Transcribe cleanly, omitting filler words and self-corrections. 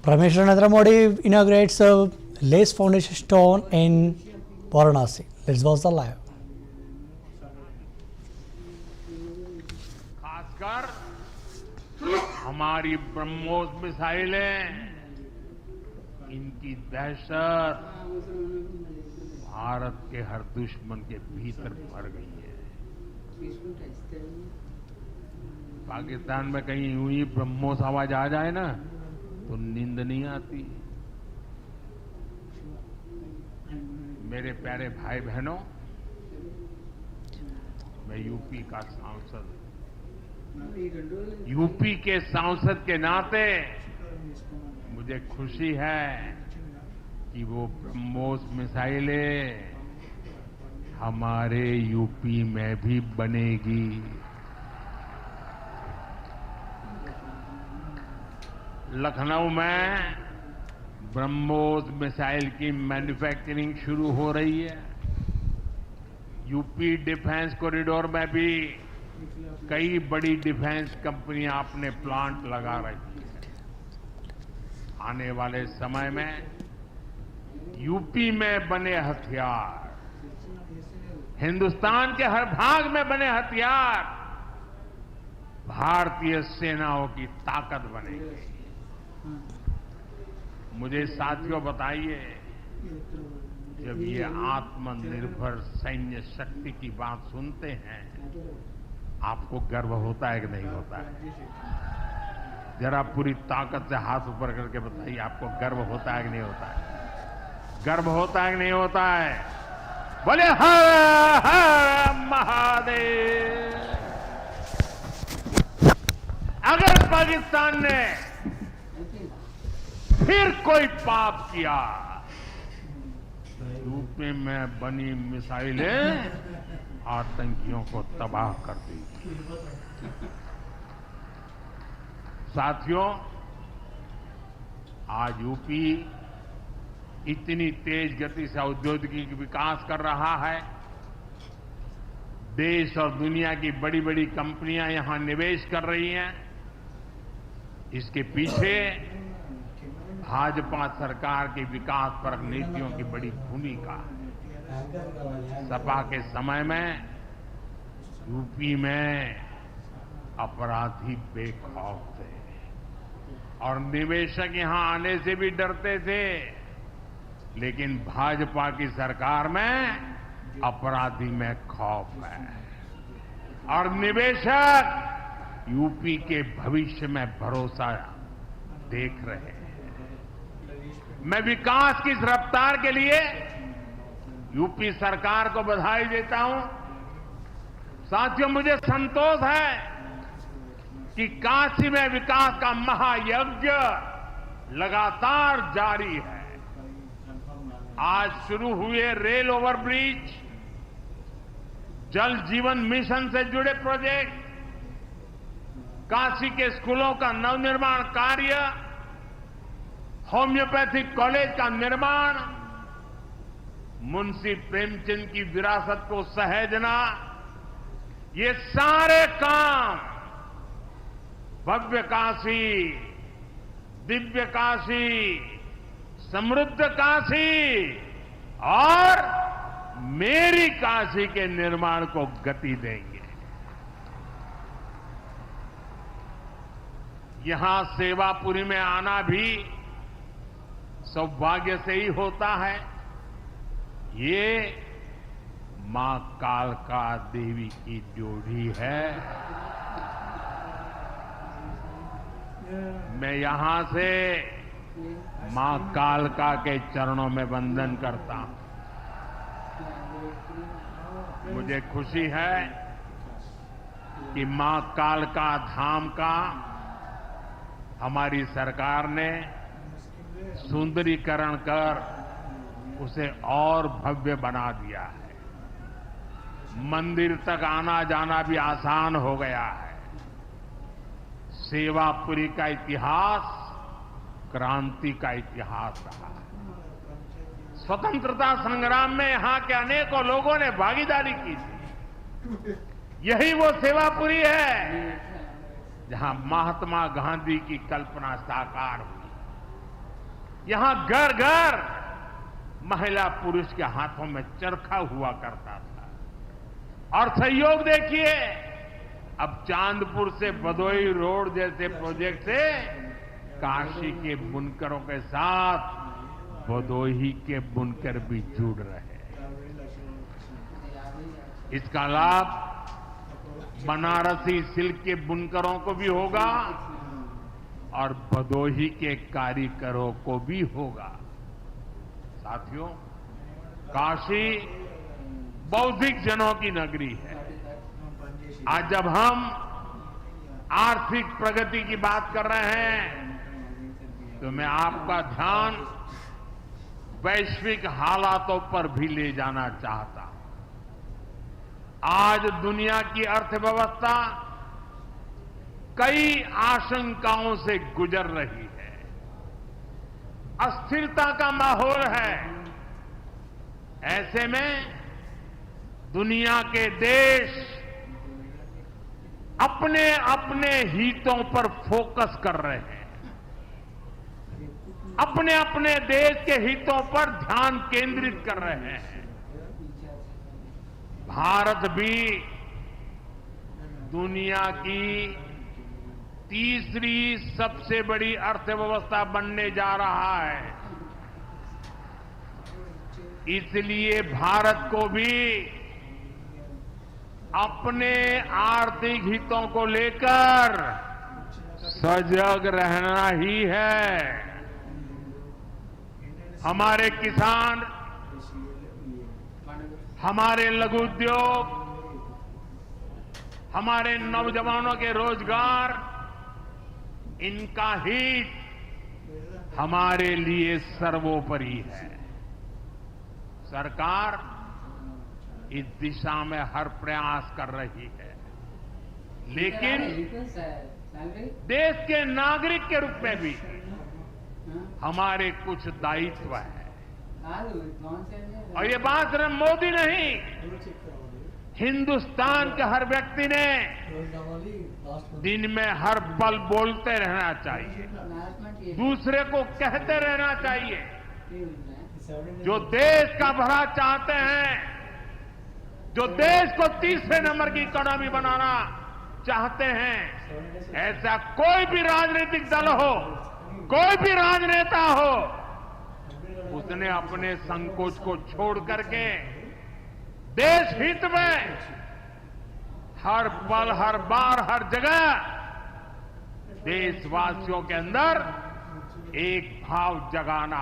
Prime Minister Narendra Modi inaugurates a lace foundation stone in Varanasi. Let's watch the live. खासकर हमारी ब्रह्मोस मिसाइलें, इनकी दहशत भारत के हर दुश्मन के भीतर भर गई है। पाकिस्तान में कहीं यूं ही ब्रह्मोस आवाज आ जाए ना तो नींद नहीं आती। मेरे प्यारे भाई बहनों, मैं यूपी का सांसद, यूपी के सांसद के नाते मुझे खुशी है कि वो ब्रह्मोस मिसाइलें हमारे यूपी में भी बनेगी। लखनऊ में ब्रह्मोस मिसाइल की मैन्युफैक्चरिंग शुरू हो रही है। यूपी डिफेंस कॉरिडोर में भी कई बड़ी डिफेंस कंपनियां अपने प्लांट लगा रही हैं। आने वाले समय में यूपी में बने हथियार, हिंदुस्तान के हर भाग में बने हथियार भारतीय सेनाओं की ताकत बनेंगे। मुझे साथियों बताइए, जब ये आत्मनिर्भर सैन्य शक्ति की बात सुनते हैं, आपको गर्व होता है कि नहीं होता है? जरा पूरी ताकत से हाथ ऊपर करके बताइए, आपको गर्व होता है कि नहीं होता है? गर्व होता है कि नहीं होता है? बोले हर हर महादेव। अगर पाकिस्तान ने फिर कोई पाप किया, यूपी में बनी मिसाइलें आतंकियों को तबाह कर देगी। साथियों, आज यूपी इतनी तेज गति से औद्योगिक विकास कर रहा है। देश और दुनिया की बड़ी बड़ी कंपनियां यहां निवेश कर रही हैं। इसके पीछे भाजपा सरकार की विकासपरक नीतियों की बड़ी भूमिका है। सपा के समय में यूपी में अपराधी बेखौफ थे और निवेशक यहां आने से भी डरते थे, लेकिन भाजपा की सरकार में अपराधी में खौफ है और निवेशक यूपी के भविष्य में भरोसा देख रहे हैं। मैं विकास की इस रफ्तार के लिए यूपी सरकार को बधाई देता हूं। साथियों, मुझे संतोष है कि काशी में विकास का महायज्ञ लगातार जारी है। आज शुरू हुए रेल ओवरब्रिज, जल जीवन मिशन से जुड़े प्रोजेक्ट, काशी के स्कूलों का नवनिर्माण कार्य, होम्योपैथिक कॉलेज का निर्माण, मुंशी प्रेमचंद की विरासत को सहेजना, ये सारे काम भव्य काशी, दिव्य काशी, समृद्ध काशी और मेरी काशी के निर्माण को गति देंगे। यहां सेवापुरी में आना भी सौभाग्य से ही होता है। ये मां कालका देवी की ड्योढ़ी है। मैं यहां से मां कालका के चरणों में वंदन करता हूं। मुझे खुशी है कि मां कालका धाम का हमारी सरकार ने सुंदरीकरण कर उसे और भव्य बना दिया है। मंदिर तक आना जाना भी आसान हो गया है। सेवापुरी का इतिहास क्रांति का इतिहास रहा है। स्वतंत्रता संग्राम में यहां के अनेकों लोगों ने भागीदारी की थी। यही वो सेवापुरी है जहां महात्मा गांधी की कल्पना साकार हुई। यहां घर घर महिला पुरुष के हाथों में चरखा हुआ करता था। और सहयोग देखिए, अब चांदपुर से भदोही रोड जैसे प्रोजेक्ट से काशी के बुनकरों के साथ भदोही के बुनकर भी जुड़ रहे हैं। इसका लाभ बनारसी सिल्क के बुनकरों को भी होगा और भदोही के कारीगरों को भी होगा। साथियों, काशी बौद्धिक जनों की नगरी है। आज जब हम आर्थिक प्रगति की बात कर रहे हैं तो मैं आपका ध्यान वैश्विक हालातों पर भी ले जाना चाहता हूं। आज दुनिया की अर्थव्यवस्था कई आशंकाओं से गुजर रही है। अस्थिरता का माहौल है। ऐसे में दुनिया के देश अपने अपने हितों पर फोकस कर रहे हैं। अपने अपने देश के हितों पर ध्यान केंद्रित कर रहे हैं। भारत भी दुनिया की तीसरी सबसे बड़ी अर्थव्यवस्था बनने जा रहा है। इसलिए भारत को भी अपने आर्थिक हितों को लेकर सजग रहना ही है। हमारे किसान, हमारे लघु उद्योग, हमारे नौजवानों के रोजगार, इनका हित हमारे लिए सर्वोपरि है। सरकार इस दिशा में हर प्रयास कर रही है, लेकिन देश के नागरिक के रूप में भी हमारे कुछ दायित्व है। और ये बात सिर्फ मोदी नहीं, हिंदुस्तान के हर व्यक्ति ने दिन में हर पल बोलते रहना चाहिए, दूसरे को कहते रहना चाहिए। जो देश का भला चाहते हैं, जो देश को तीसरे नंबर की इकोनॉमी बनाना चाहते हैं, ऐसा कोई भी राजनीतिक दल हो, कोई भी राजनेता हो, उसने अपने संकोच को छोड़ करके देश हित में हर पल, हर बार, हर जगह देशवासियों के अंदर एक भाव जगाना